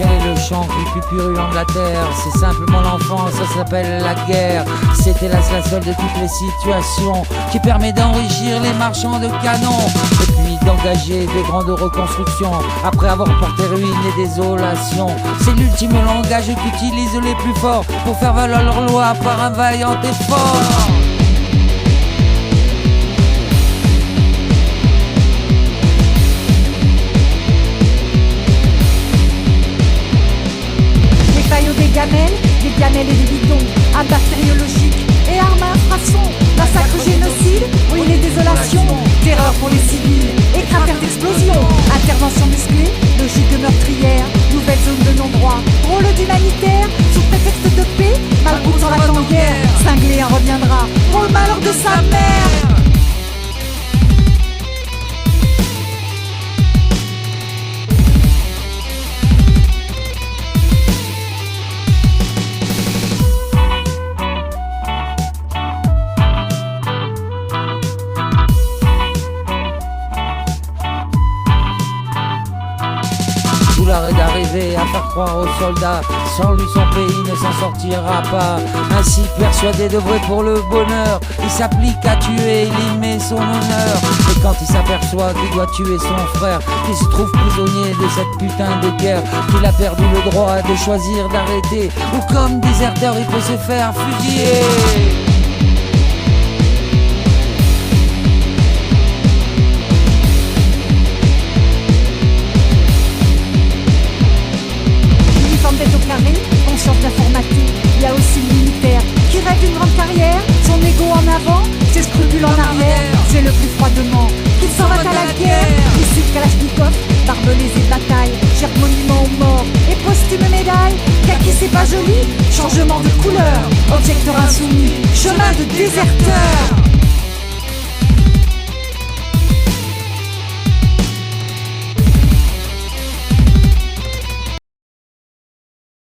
Quel est le chant le plus purulent de la terre? C'est simplement l'enfance, ça s'appelle la guerre. C'était la seule de toutes les situations qui permet d'enrichir les marchands de canons et puis d'engager de grandes reconstructions après avoir porté ruine et désolation. C'est l'ultime langage qu'utilisent les plus forts pour faire valoir leur loi par un vaillant effort. Des gamelles et des bidons, à bactériologique et armes à infrason, massacre, génocide, ruine et désolation, terreur pour les civils et cratère d'explosion, intervention musclée, logique meurtrière, nouvelle zone de non-droit, rôle d'humanitaire, sous prétexte de paix, malgré en la guerre, cinglé en reviendra, pour le malheur de sa mère. L'arrêt d'arriver à faire croire aux soldats, sans lui son pays ne s'en sortira pas. Ainsi persuadé d'œuvrer pour le bonheur, il s'applique à tuer, il y met son honneur. Et quand il s'aperçoit qu'il doit tuer son frère, qu'il se trouve prisonnier de cette putain de guerre, qu'il a perdu le droit de choisir d'arrêter, ou comme déserteur il peut se faire fusiller. Conscience d'informatique, il y a aussi le militaire qui rêve d'une grande carrière, son ego en avant, ses scrupules en arrière. C'est le plus froidement qu'il s'en va à la guerre. Ici de Kalachnikov, barbelés et bataille, cher monument aux morts et posthume médaille. Kaki c'est pas joli, changement de couleur, objecteur insoumis, chemin de déserteur.